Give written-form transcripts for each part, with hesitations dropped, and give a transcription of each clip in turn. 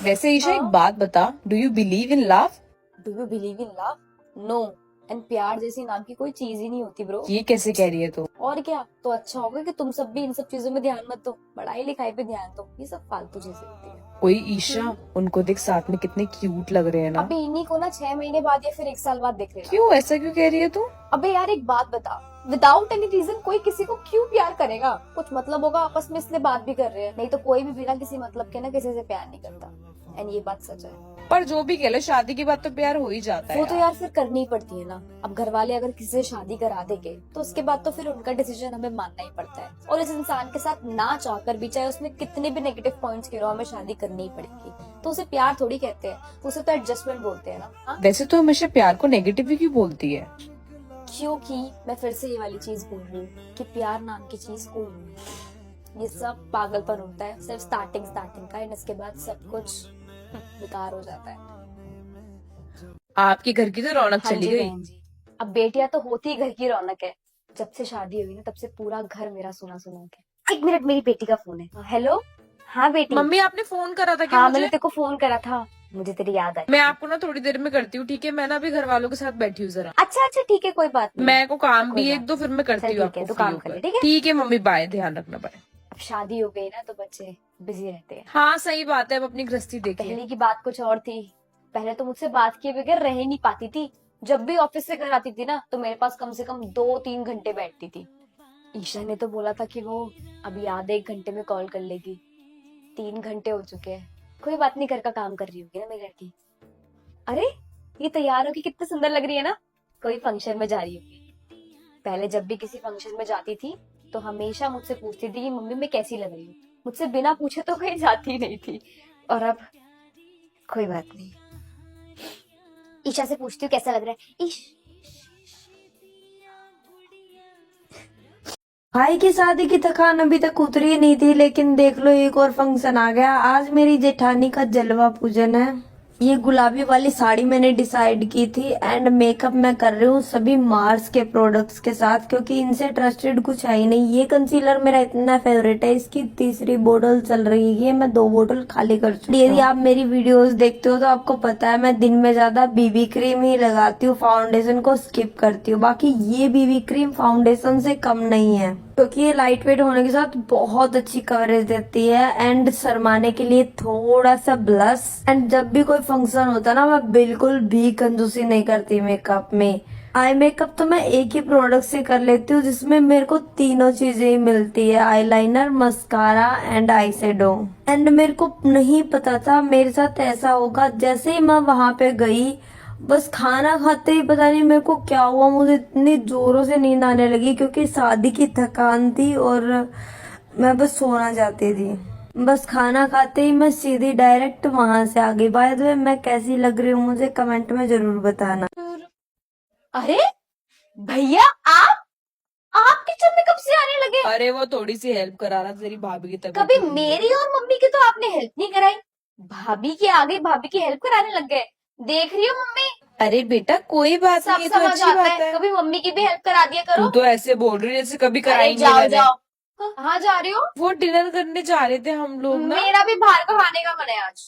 वैसे ईशा एक बात बता, do you believe in love? Do you believe in love? No. And प्यार जैसी नाम की कोई चीज ही नहीं होती ब्रो। ये कैसे कह रही है तू? और क्या, तो अच्छा होगा कि तुम सब भी इन सब चीजों में ध्यान मत दो, पढ़ाई लिखाई पे ध्यान दो, ये सब फालतू चीजें होती है। ओए ईशा, उनको देख साथ में कितने क्यूट लग रहे हैं ना। अबे इन्हीं को ना 6 महीने बाद या फिर 1 साल बाद देख रहे हैं। क्यों, ऐसा क्यों कह रही है तू? अबे यार एक बात बता, विदाउट एनी रीजन कोई किसी को क्यों प्यार करेगा? कुछ मतलब होगा आपस में इसलिए बात भी कर रहे हैं, नहीं तो कोई भी बिना किसी मतलब के ना किसी से प्यार नहीं करता। एंड ये बात सच है। पर जो भी कह लो, शादी के बाद तो प्यार हो ही जाता है। वो तो यार फिर करनी ही पड़ती है ना। अब घर वाले अगर किसी से शादी करा देंगे तो उसके बाद तो फिर उनका डिसीजन हमें मानना ही पड़ता है, और इस इंसान के साथ ना चाहकर भी, चाहे उसमें कितने भी नेगेटिव पॉइंट्स क्यों हो, हमें शादी करनी ही पड़ेगी। तो उसे प्यार थोड़ी कहते हैं, उसे तो एडजस्टमेंट बोलते हैं ना। हाँ? वैसे तो हमेशा प्यार को नेगेटिव ही क्यों बोलती है? क्योंकि मैं फिर से ये वाली चीज बोल रही हूँ कि प्यार नाम की चीज कोई नहीं है। ये सब पागलपन होता है, सिर्फ स्टार्टिंग का, एंड इसके बाद सब कुछ बेकार हो जाता है। आपके घर की तो रौनक हाँ चली जी गई। बहन जी, अब बेटियां तो होती ही घर की रौनक है। जब से शादी हुई ना तब से पूरा घर मेरा सुना सुना है। 1 मिनट, मेरी बेटी का फोन है। हेलो। हाँ बेटी। मम्मी आपने फोन करा था क्या? हाँ मुझे? मैंने तेरे को फोन करा था, मुझे तेरी याद आई। मैं आपको ना थोड़ी देर में करती हूँ, ठीक है? मैं ना अभी घर वालों के साथ बैठी हूँ जरा। अच्छा अच्छा ठीक है, कोई बात नहीं। मैं को काम कोई भी है बात एक दो, फिर मैं करती चल हूँ ठीक है, आपको तू फ्री काम कर ले, होकर। ठीक है? ठीक है मम्मी, बाय, ध्यान रखना, बाय। अब शादी हो गई ना तो बच्चे बिजी रहते हैं। हाँ सही बात है, अब अपनी गृहस्थी देखिए। पहले की बात कुछ और थी। पहले तो मुझसे बात किए बगैर रह ही नहीं पाती थी। जब भी ऑफिस से घर आती थी ना तो मेरे पास कम से कम 2-3 घंटे बैठती थी। ईशा ने तो बोला था कि वो अभी आधे 1 घंटे में कॉल कर लेगी। 3 घंटे हो चुके हैं। कोई बात नहीं, घर का काम कर रही होगी ना मेरी लड़की। अरे ये तैयार होके कितनी सुंदर लग रही है ना, कोई फंक्शन में जा रही होगी। पहले जब भी किसी फंक्शन में जाती थी तो हमेशा मुझसे पूछती थी कि मम्मी मैं कैसी लग रही हूँ। मुझसे बिना पूछे तो कहीं जाती नहीं थी। और अब कोई बात नहीं, ईशा से पूछती हूँ कैसा लग रहा है। भाई की शादी की थकान अभी तक उतरी नहीं थी, लेकिन देख लो एक और फंक्शन आ गया। आज मेरी जेठानी का जलवा पूजन है। ये गुलाबी वाली साड़ी मैंने डिसाइड की थी, एंड मेकअप मैं कर रही हूँ सभी मार्स के प्रोडक्ट्स के साथ, क्योंकि इनसे ट्रस्टेड कुछ है ही नहीं। ये कंसीलर मेरा इतना फेवरेट है, इसकी तीसरी बोतल चल रही है, मैं 2 बोतल खाली कर चुकी हूँ। यदि आप मेरी वीडियोस देखते हो तो आपको पता है मैं दिन में ज्यादा बीबी क्रीम ही लगाती हूँ, फाउंडेशन को स्किप करती हूँ। बाकी ये बीबी क्रीम फाउंडेशन से कम नहीं है, क्योंकि ये लाइट वेट होने के साथ बहुत अच्छी कवरेज देती है। एंड शर्माने के लिए थोड़ा सा ब्लश। एंड जब भी कोई फंक्शन होता है ना, मैं बिल्कुल भी कंजूसी नहीं करती मेकअप में। आई मेकअप तो मैं एक ही प्रोडक्ट से कर लेती हूँ, जिसमें मेरे को तीनों चीजें ही मिलती है, eyeliner, mascara and eye shadow. And मेरे को नहीं पता था मेरे साथ ऐसा होगा। जैसे ही मैं वहां पे गई, बस खाना खाते ही पता नहीं मेरे को क्या हुआ, मुझे इतनी जोरों से नींद आने लगी, क्योंकि शादी की थकान थी और मैं बस सोना चाहती थी। बस खाना खाते ही मैं सीधी डायरेक्ट वहां से आ गई। बाय द वे, मैं कैसी लग रही हूँ मुझे कमेंट में जरूर बताना। अरे भैया आप किचन में कब से आने लगे? अरे वो थोड़ी सी हेल्प करा रहा था, तेरी भाभी की तबीयत कभी ठीक नहीं है। मेरी और मम्मी की तो आपने हेल्प नहीं कराई, भाभी की आ गई, भाभी की हेल्प कराने लग गए। देख रही हो मम्मी, अरे बेटा कोई बात सब नहीं, ये तो समझ अच्छी आता बात है, है। कभी मम्मी की भी हेल्प करा दिया तू करो। तो ऐसे बोल रही है जैसे कभी अरे कराई नहीं जाओ मैंने। जाओ, कहाँ जा रही हो? वो डिनर करने जा रहे थे हम लोग ना। मेरा भी बाहर का खाने का मन है आज।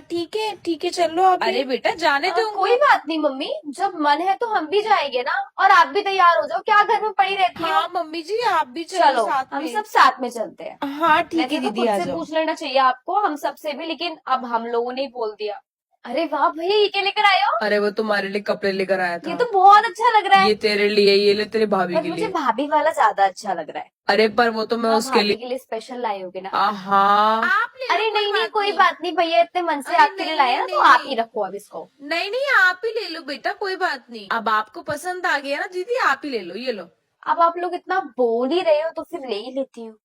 ठीक है चलो आप। अरे बेटा जाने दो कोई बात नहीं मम्मी, जब मन है तो हम भी जाएंगे ना, और आप भी तैयार हो जाओ, क्या घर में पड़ी रहती हो? हाँ मम्मी जी, आप भी चलो चलो साथ हम में। सब साथ में चलते हैं। हाँ ठीक वैसे है तो दीदी, खुद आ से जाओ। पूछ लेना चाहिए आपको, हम सबसे भी, लेकिन अब हम लोगों ने ही बोल दिया। अरे वाह भैया, ये क्या लेकर आए हो? अरे वो तुम्हारे लिए कपड़े लेकर आया था। ये तो बहुत अच्छा लग रहा है। ये तेरे लिए, ये ले तेरे भाभी पर के मुझे लिए। भाभी वाला ज्यादा अच्छा लग रहा है। अरे पर वो तो मैं हाँ, उसके भाभी लिए। के लिए स्पेशल लाए होगे ना? हाँ आप ले लो, अरे नहीं नहीं, कोई नहीं। बात नहीं भैया, इतने मन से अरे आपके लिए नहीं, लाया ना, नहीं, तो नहीं, आप नहीं। ही रखो अब इसको। नहीं आप ही ले लो बेटा, कोई बात नहीं। अब आपको पसंद आ गया ना दीदी, आप ही ले लो, ये लो। अब आप लोग इतना बोल ही रहे हो तो फिर ले ही लेती हूँ।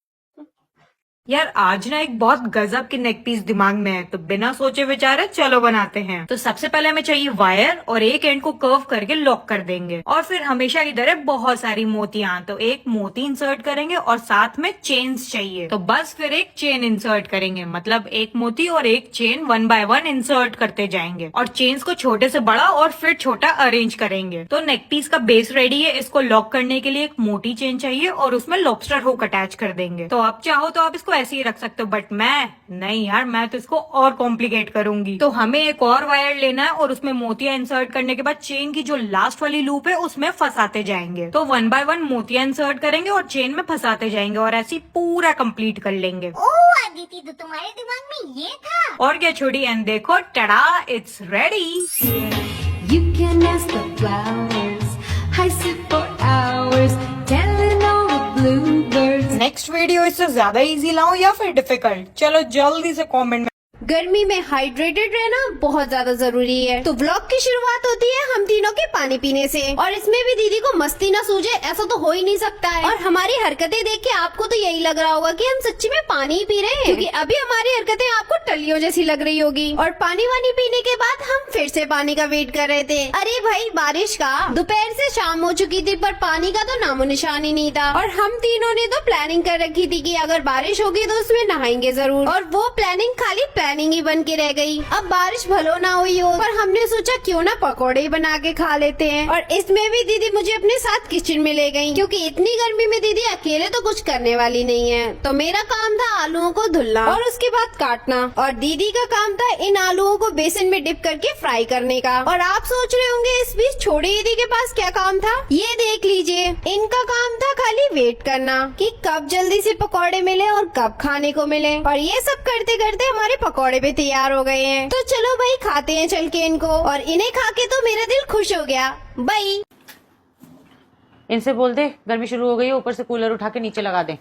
यार आज ना एक बहुत गजब की नेक पीस दिमाग में है, तो बिना सोचे विचारे चलो बनाते हैं। तो सबसे पहले हमें चाहिए वायर, और एक एंड को कर्व करके लॉक कर देंगे। और फिर हमेशा इधर है बहुत सारी मोतियां, तो एक मोती इंसर्ट करेंगे और साथ में चेन्स चाहिए, तो बस फिर एक चेन इंसर्ट करेंगे। मतलब एक मोती और एक चेन 1 बाय 1 इंसर्ट करते जाएंगे, और चेन्स को छोटे से बड़ा और फिर छोटा अरेंज करेंगे। तो नेक पीस का बेस रेडी है। इसको लॉक करने के लिए एक मोटी चेन चाहिए और उसमें लॉबस्टर हुक अटैच कर देंगे। तो आप चाहो तो आप इसको ऐसे ही रख सकते हो, बट मैं नहीं यार, मैं तो इसको और कॉम्प्लिकेट करूंगी। तो हमें एक और वायर लेना है और उसमें मोतियां इंसर्ट करने के बाद चेन की जो लास्ट वाली लूप है उसमें फंसाते जाएंगे। तो 1 बाय 1 मोतियां इंसर्ट करेंगे और चेन में फंसाते जाएंगे और ऐसे ही पूरा कंप्लीट कर लेंगे। ओह अदिति, तो तुम्हारे दिमाग में ये था। और क्या छोड़ी, एंड देखो, tada, it's ready. You can ask the flowers. I sit for hours telling all the bluebirds. Next video इससे ज्यादा इजी लाऊं या फिर डिफिकल्ट? चलो जल्दी से कमेंट में। गर्मी में हाइड्रेटेड रहना बहुत ज्यादा जरूरी है। तो व्लॉग की शुरुआत होती है हम तीनों के पानी पीने से, और इसमें भी दीदी को मस्ती ना सूझे ऐसा तो हो ही नहीं सकता है। और हमारी हरकतें देख के आपको तो यही लग रहा होगा कि हम सच्ची में पानी ही पी रहे हैं, क्योंकि अभी हमारी हरकतें आपको टल्लियों जैसी लग रही होगी। और पानी वानी पीने के बाद हम फिर से पानी का वेट कर रहे थे। अरे भाई बारिश का, दोपहर से शाम हो चुकी थी पर पानी का तो नामो निशान ही नहीं था। और हम तीनों ने तो प्लानिंग कर रखी थी कि अगर बारिश होगी तो उसमें नहाएंगे जरूर, और वो प्लानिंग खाली प्लानिंग ही बन के रह गई। अब बारिश भलो ना हुई हो, पर हमने सोचा क्यों ना पकौड़े बना के खा लेते हैं। और इसमें भी दीदी मुझे अपने साथ किचन में ले गई, क्योंकि इतनी गर्मी में दीदी अकेले तो कुछ करने वाली नहीं है। तो मेरा काम था आलूओं को धुलना और उसके बाद काटना, और दीदी का काम था इन आलूओं को बेसन में डिप करके फ्राई करने का। और आप सोच रहे होंगे इस बीच छोटी दीदी के पास क्या काम था? ये देख लीजिए, इनका काम था खाली वेट करना कि कब जल्दी से पकौड़े मिले और कब खाने को मिले। और ये सब करते करते हमारे पकौड़े भी तैयार हो गए हैं। तो चलो भाई खाते हैं चल के इनको, और इन्हें खा के तो मेरा दिल खुश हो गया। बाय। इनसे बोल दे गर्मी शुरू हो गई है, ऊपर से कूलर उठा के नीचे लगा दे।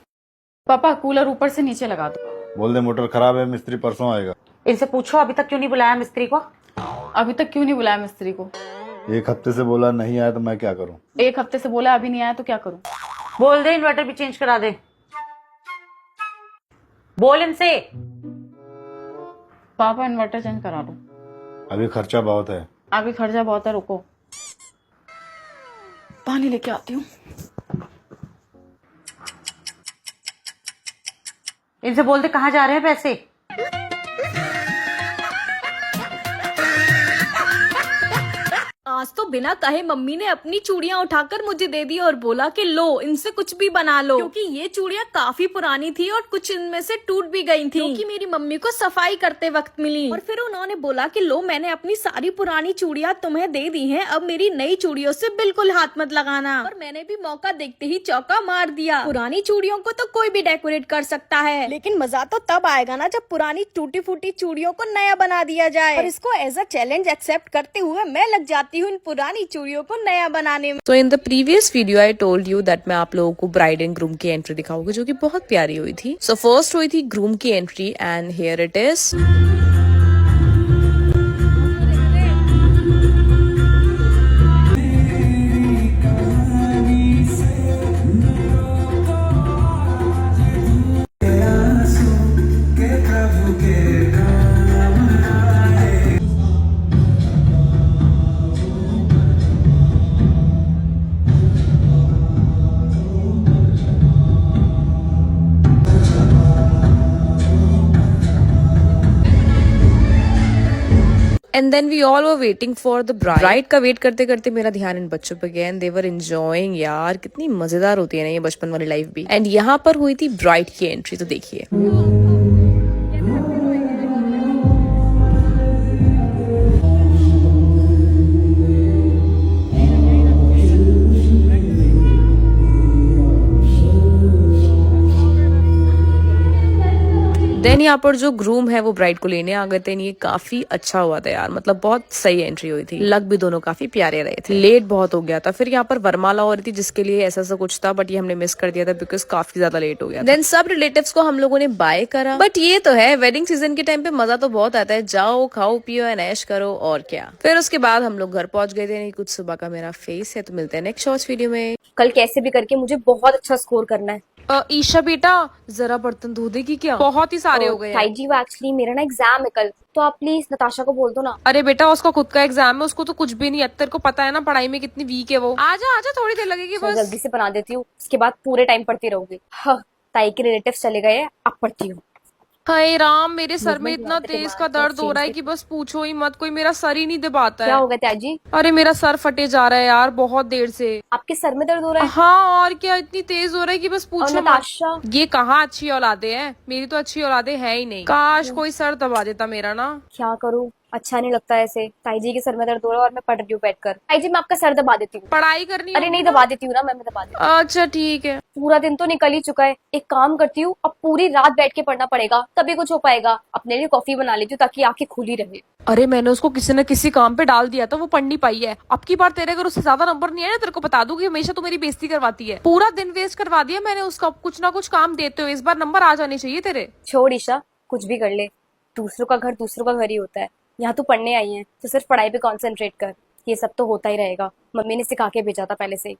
पापा कूलर ऊपर से नीचे लगा दो। बोल दे मोटर खराब है, मिस्त्री परसों आएगा। इनसे पूछो अभी तक क्यों नहीं बुलाया मिस्त्री को। अभी तक क्यों नहीं बुलाया मिस्त्री को? 1 हफ्ते से बोला नहीं आया तो मैं क्या करूं? 1 हफ्ते से बोला अभी नहीं आया तो क्या करूं? बोल दे इन्वर्टर भी चेंज करा दे। बोल इनसे। पापा इन्वर्टर चेंज करा दो। अभी खर्चा बहुत है। अभी खर्चा बहुत है, रुको पानी लेके आती हूँ। इनसे बोल दे कहाँ जा रहे हैं पैसे। आज तो बिना कहे मम्मी ने अपनी चूड़ियां उठाकर मुझे दे दी और बोला कि लो इनसे कुछ भी बना लो, क्योंकि ये चूड़ियां काफी पुरानी थी और कुछ इनमें से टूट भी गई थी, क्योंकि मेरी मम्मी को सफाई करते वक्त मिली। और फिर उन्होंने बोला कि लो मैंने अपनी सारी पुरानी चूड़ियां तुम्हें दे दी हैं, अब मेरी नई चूड़ियों से बिल्कुल हाथ मत लगाना। और मैंने भी मौका देखते ही चौका मार दिया। पुरानी चूड़ियों को तो कोई भी डेकोरेट कर सकता है, लेकिन मजा तो तब आएगा ना जब पुरानी टूटी फूटी चूड़ियों को नया बना दिया जाए। और इसको एज अ चैलेंज एक्सेप्ट करते हुए मैं लग जाती हूँ इन पुरानी चूड़ियों को नया बनाने में। तो in the previous video I told you that मैं आप लोगों को ब्राइड एंड ग्रूम की एंट्री दिखाऊंगी, जो कि बहुत प्यारी हुई थी। सो फर्स्ट हुई थी ग्रूम की entry and here it is. And then we all were waiting for the bride का वेट करते करते मेरा ध्यान इन बच्चों पे गया एंड दे वर एंजॉयिंग। यार कितनी मजेदार होती है ना ये बचपन वाली लाइफ भी। एंड यहाँ पर हुई थी ब्राइड की एंट्री, तो देखिए। देन यहाँ पर जो ग्रूम है वो ब्राइड को लेने आ गए थे। ये काफी अच्छा हुआ था यार, मतलब बहुत सही एंट्री हुई थी। लग भी दोनों काफी प्यारे रहे थे। लेट बहुत हो गया था। फिर यहाँ पर वरमाला हो रही थी जिसके लिए ऐसा सा कुछ था, बट ये हमने मिस कर दिया था बिकॉज काफी ज्यादा लेट हो गया। देन सब रिलेटिव्स को हम लोगों ने बाय करा। बट ये तो है वेडिंग सीजन के टाइम पे मजा तो बहुत आता है, जाओ खाओ पियो एंड ऐश करो और क्या। फिर उसके बाद हम लोग घर पहुंच गए थे। नहीं कुछ सुबह का मेरा फेस है, तो मिलते हैं नेक्स्ट शॉर्ट्स वीडियो में। कल कैसे भी करके मुझे बहुत अच्छा स्कोर करना है। ईशा बेटा जरा बर्तन धो देगी क्या, बहुत ही सारे हो गए हैं। ताई जी वो एक्चुअली मेरा ना एग्जाम है कल, तो आप प्लीज नताशा को बोल दो ना। अरे बेटा उसका खुद का एग्जाम है, उसको तो कुछ भी नहीं है। तेरे को पता है ना पढ़ाई में कितनी वीक है वो। आजा आजा थोड़ी देर लगेगी बस। जल्दी से बना देती हूँ, उसके बाद पूरे टाइम पढ़ती रहूंगी। हाँ, ताई के रिलेटिव्स चले गए, अब पढ़ती हूँ। हाय राम, मेरे सर में Movement इतना मारते तेज थे, का दर्द हो change रहा है के- कि बस पूछो ही मत, कोई मेरा सर ही नहीं दबाता क्या है। हो गया त्याजी? अरे मेरा सर फटे जा रहा है यार बहुत देर से। आपके सर में दर्द हो रहा है? हाँ और क्या, इतनी तेज हो रहा है कि बस और पूछो मत। नताशा? ये कहाँ अच्छी औलादे हैं, मेरी तो अच्छी औलादे है ही नहीं। काश कोई सर दबा देता मेरा ना। क्या करूँ, अच्छा नहीं लगता ऐसे। ताई जी के सर में दर्द हो रहा है और मैं पढ़ रही हूँ बैठकर। ताई जी मैं आपका सर दबा देती हूँ। पढ़ाई करनी अरे होगी नहीं ना। दबा देती हूँ ना, मैं दबा देती हूँ। अच्छा ठीक है। पूरा दिन तो निकल ही चुका है, एक काम करती हूँ अब पूरी रात बैठ के पढ़ना पड़ेगा तभी कुछ हो पाएगा। अपने लिए कॉफी बना लेती हूँ ताकि आंखें खुली रहे। अरे मैंने उसको किसी न किसी काम पे डाल दिया था, वो पढ़ नहीं पाई है। अब की बार तेरे अगर उससे ज्यादा नंबर नहीं आया ना, तेरे को बता दूंगी, हमेशा तो मेरी बेइज्जती करवाती है। पूरा दिन वेस्ट करवा दिया मैंने उसका, कुछ ना कुछ काम देते हुए। इस बार नंबर आ जाने चाहिए तेरे। छोड़ ईशा, कुछ भी कर ले, दूसरों का घर दूसरों का घर ही होता है। यहाँ तू पढ़ने आई है तो सिर्फ पढ़ाई पे कंसंट्रेट कर, ये सब तो होता ही रहेगा। मम्मी ने सिखा के भेजा था पहले से ही।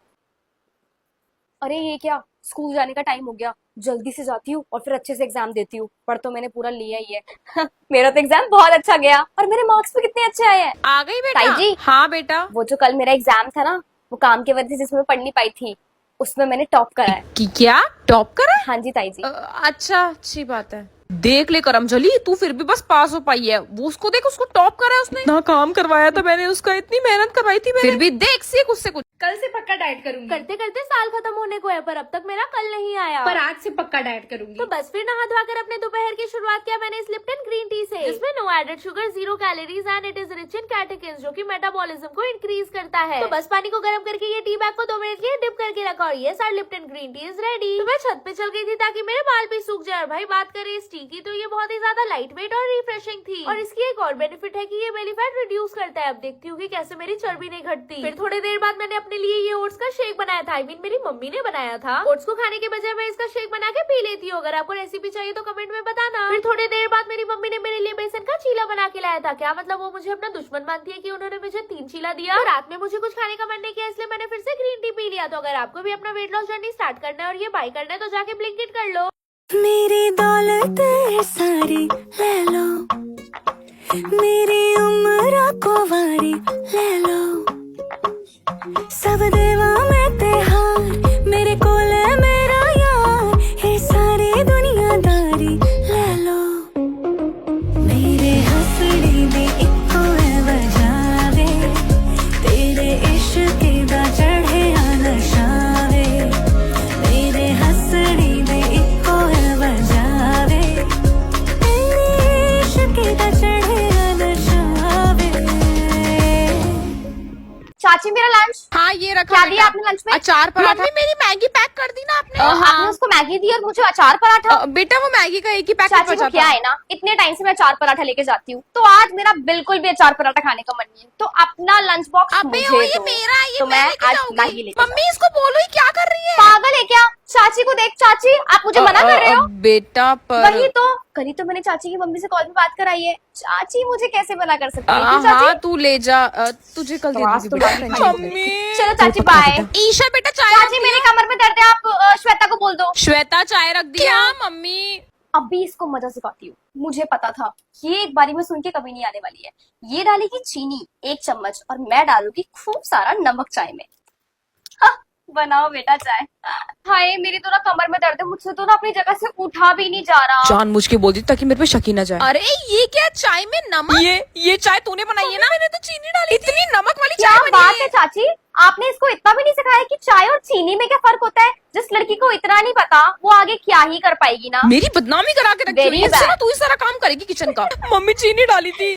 अरे ये क्या, स्कूल जाने का टाइम हो गया, जल्दी से जाती हूँ और फिर अच्छे से एग्जाम देती हूँ। पढ़ तो मैंने पूरा लिया ही है। मेरा तो एग्जाम बहुत अच्छा गया और मेरे मार्क्स भी कितने अच्छे आए हैं। आ गई बेटा? ताई जी। हाँ बेटा। वो जो कल मेरा एग्जाम था ना, वो काम की वजह से जिसमें मैं पढ़ नहीं पाई थी, उसमें मैंने टॉप करा है। कि क्या टॉप करा? हाँ जी ताई जी। अच्छा अच्छी बात है। देख ले करमजली, तू फिर भी बस पास हो पाई है। वो उसको देख, उसको टॉप करा है उसने। इतना काम करवाया था मैंने उसका, इतनी मेहनत करवाई थी मैंने। फिर भी देख सीख उससे कुछ। कल से पक्का डाइट करूंगी। करते करते साल खत्म होने को है पर अब तक मेरा कल नहीं आया। पर आज से पक्का डाइट करूंगी। तो बस फिर नहा धोकर अपने दोपहर की शुरुआत किया मैंने इस लिप्टन ग्रीन टी से, जिसमें no added sugar, 0 calories and it is rich in catechins, जो कि मेटाबॉलिज्म को इंक्रीज करता है। तो बस पानी को गर्म करके ये टी बैग को 2 मिनट के लिए डिप करके रखा और ये सारा Lipton green tea is ready. तो मैं छत पे चल गई थी ताकि मेरे बाल भी सूख जाए। भाई बात करें इस टी की तो ये बहुत ही ज्यादा लाइट वेट और रिफ्रेशिंग थी। और इसकी एक और बेनिफिट है कि ये बेली फैट रिड्यूस करता है। अब देखती हूँ कि कैसे मेरी चर्बी नहीं घटती। फिर थोड़ी देर बाद मैंने अपने लिए ये ओट्स का शेक बनाया था। मेरी मम्मी ने बनाया था। ओट्स को खाने के बजाय मैं इसका शेक बना के पी लेती हूँ। अगर आपको रेसिपी चाहिए तो कमेंट में बताना। फिर थोड़ी देर बाद मेरी मम्मी ने मेरे लिए बेसन का चीला बना के लाया था। क्या मतलब वो मुझे अपना दुश्मन मानती है कि उन्होंने मुझे 3 चीला दिया। और रात में मुझे कुछ खाने का मन नहीं किया, इसलिए मैंने फिर से ग्रीन टी पी लिया। तो अगर आपको भी अपना वेट लॉस जर्नी स्टार्ट करना है और ये बाय करना है तो जाके ब्लिंकिट कर लो। मेरी दौलत सारी ले लो, मेरी उम्र को वारी ले लो, सब देवा मैं तेहार, मेरे कोल है मेरा यार, ये सारी दुनियादारी ले लो। मेरे हंसड़ी दी इको है वजह वे, तेरे इश्क दा चढ़े नशा वे। मेरे हंसड़ी दी इको है वजह वे, तेरे इश्क दा चढ़े नशा वे। चाची मेरा लंच। हाँ ये रखा। क्या दिया आपने लंच में? अचार पराठा। मम्मी मेरी मैगी पैक कर दी ना आपने? आपने उसको मैगी दी और मुझे अचार पराठा। बेटा वो मैगी का एक ही पैकेट चाची बचा को क्या था। है ना, इतने टाइम से मैं अचार पराठा लेके जाती हूँ तो आज मेरा बिल्कुल भी अचार पराठा खाने का मन नहीं है। तो अपना लंच बॉक्स अबे मुझे ओ ये दो। मेरा, ये तो मैं मैं लेके आज जाऊंगी। मैगी लेके मम्मी इसको बोलो ये क्या कर रही है? पागल है क्या? चाची को देख, चाची आप मुझे मना कर रहे हो। बेटा पर वही तो, कल ही तो मैंने चाची की मम्मी से कॉल पे बात कराई है। चाची मुझे कैसे मना कर सकती है? क्यों हाँ चाची? तू ले जा, तुझे कल दे तो आज दूंगी तो बेटा। बात नहीं मम्मी चलो चाची बाय। ईशा बेटा चाय चाची मेरे कमर में दर्द है, आप श्वेता को बोल दो। श्वेता चाय रख दिया मम्मी। अभी इसको मजा सिखाती हूँ। मुझे पता था ये एक बारी में सुन के कभी नहीं आने वाली है। ये डालेगी चीनी 1 चम्मच और मैं डालूंगी खूब सारा नमक चाय में। हाँ, बनाओ बेटा चाय। हाय मेरी तो ना कमर में दर्द है, मुझसे तो ना अपनी जगह से उठा भी नहीं जा रहा। जानबूझ के बोल दी ताकि मेरे पे शक ही ना जाए। अरे ये क्या चाय में नमक? ये चाय तूने बनाई है ना? मैंने तो चीनी डाली। इतनी नमक वाली क्या चाय बनी बात है चाची, आपने इसको इतना भी नहीं सिखाया कि चाय और चीनी में क्या फर्क होता है। जिस लड़की को इतना नहीं पता वो आगे क्या ही कर पाएगी ना। मेरी बदनामी करा के रखी हुई है। Very इससे ना bad. तू ही सारा काम करेगी किचन का। मम्मी चीनी डाली थी।